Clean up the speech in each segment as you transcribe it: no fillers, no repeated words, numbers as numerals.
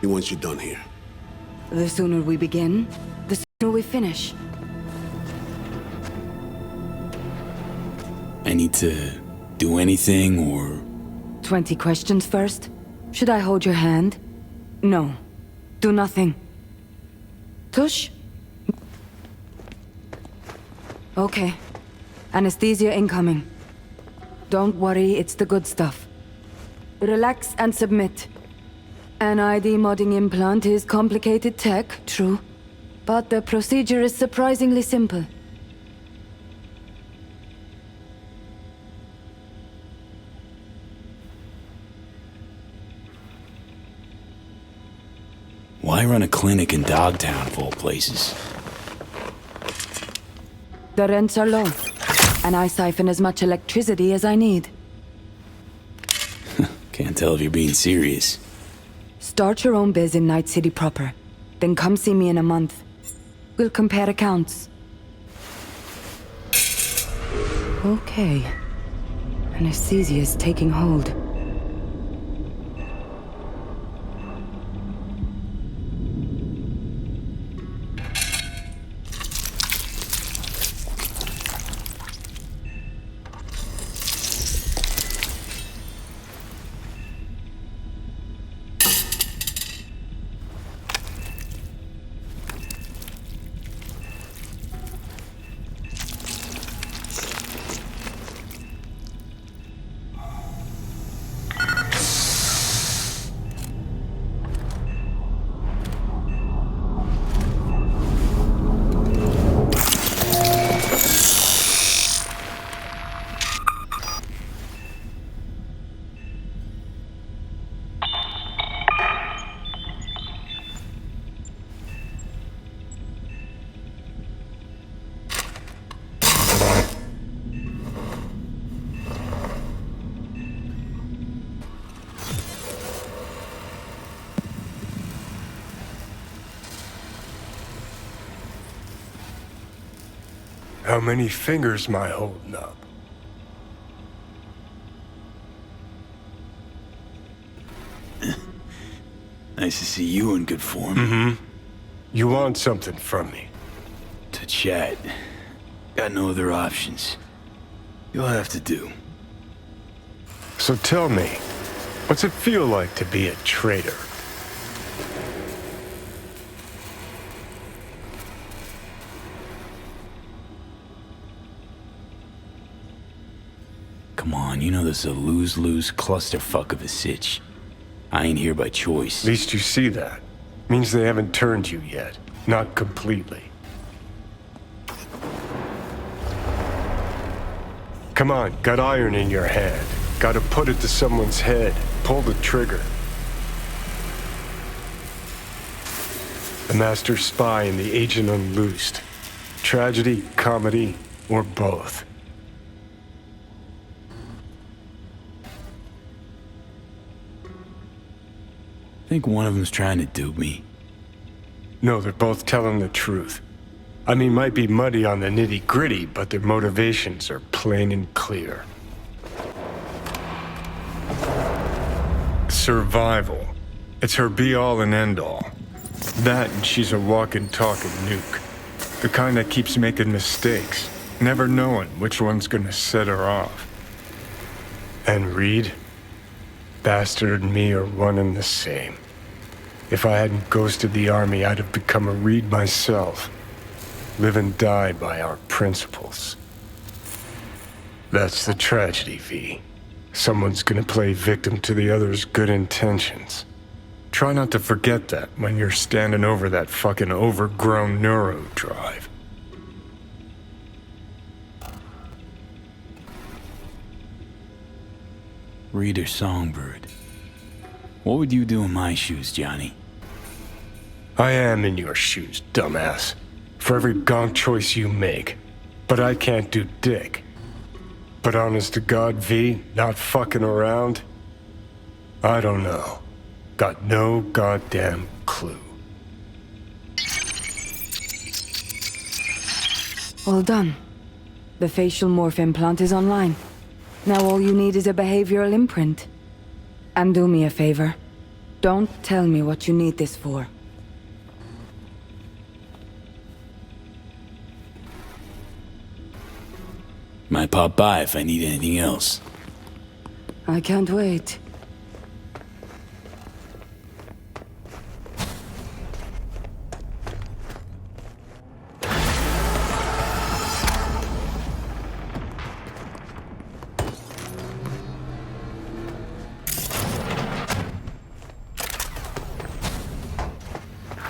He wants you done here. The sooner we begin, the sooner we finish. I need to do anything, or... 20 questions first? Should I hold your hand? No. Do nothing. Tush? Okay. Anesthesia incoming. Don't worry, it's the good stuff. Relax and submit. An ID modding implant is complicated tech, true. But the procedure is surprisingly simple. Why run a clinic in Dogtown of all places? The rents are low, and I siphon as much electricity as I need. Can't tell if you're being serious. Start your own biz in Night City proper. Then come see me in a month. We'll compare accounts. Okay. Anesthesia is taking hold. How many fingers am I holding up? Nice to see you in good form. You want something from me? To chat. Got no other options. You'll have to do. So tell me, what's it feel like to be a traitor? Come on, you know this is a lose-lose clusterfuck of a sitch. I ain't here by choice. At least you see that. Means they haven't turned you yet. Not completely. Come on, got iron in your hand. Gotta put it to someone's head. Pull the trigger. The master spy and the agent unloosed. Tragedy, comedy, or both. Think one of them's trying to dupe me. No, they're both telling the truth. I mean, might be muddy on the nitty-gritty, but their motivations are plain and clear. Survival. It's her be-all and end-all. That and she's a walking, talking nuke. The kind that keeps making mistakes, never knowing which one's gonna set her off. And Reed? Bastard and me are one and the same. If I hadn't ghosted the army, I'd have become a Reed myself. Live and die by our principles. That's the tragedy, V. Someone's gonna play victim to the other's good intentions. Try not to forget that when you're standing over that fucking overgrown neuro drive. Reader Songbird. What would you do in my shoes, Johnny? I am in your shoes, dumbass. For every gonk choice you make. But I can't do dick. But honest to God, V, not fucking around? I don't know. Got no goddamn clue. All done. The facial morph implant is online. Now all you need is a behavioral imprint. And do me a favor. Don't tell me what you need this for. Might pop by if I need anything else. I can't wait.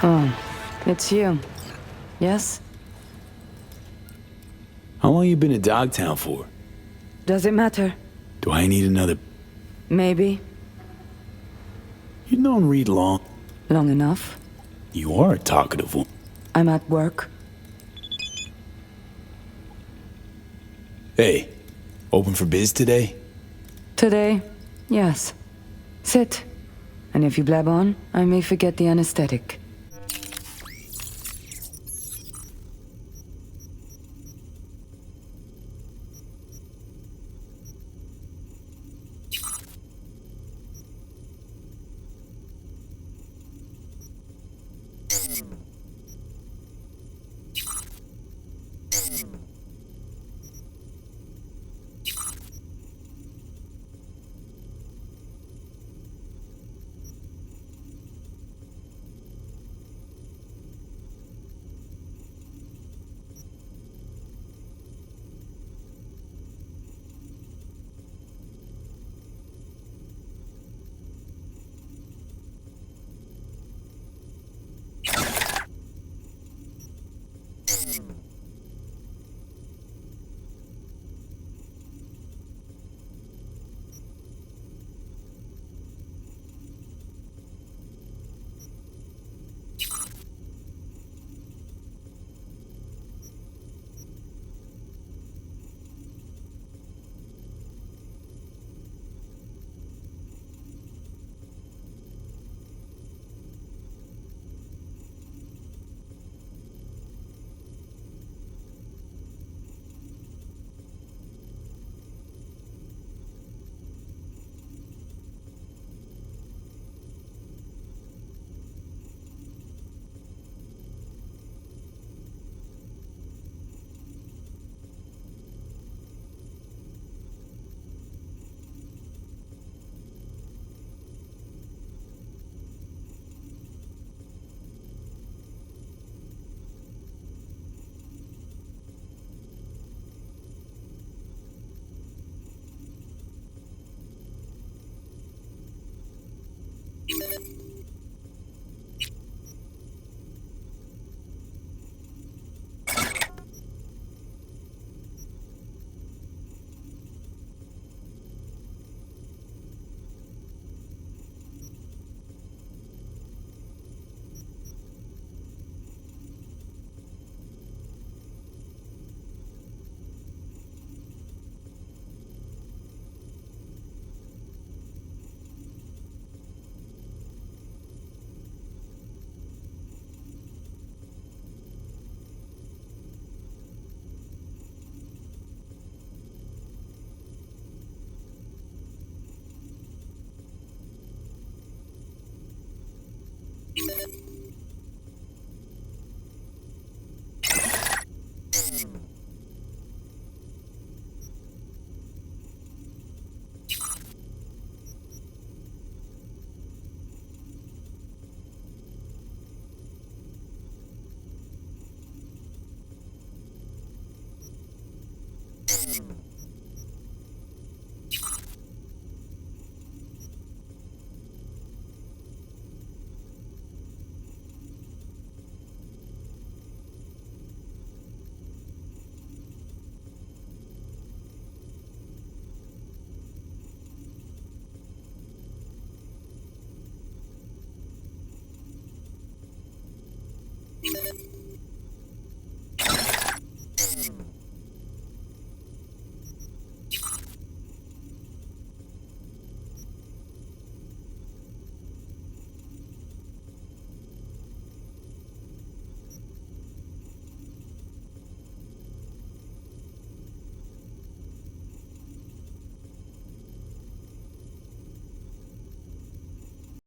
Oh, it's you. Yes? How long you been in Dogtown for? Does it matter? Do I need another... Maybe. You don't read long. Long enough. You are a talkative one. I'm at work. Hey, open for biz today? Today, yes. Sit. And if you blab on, I may forget the anesthetic.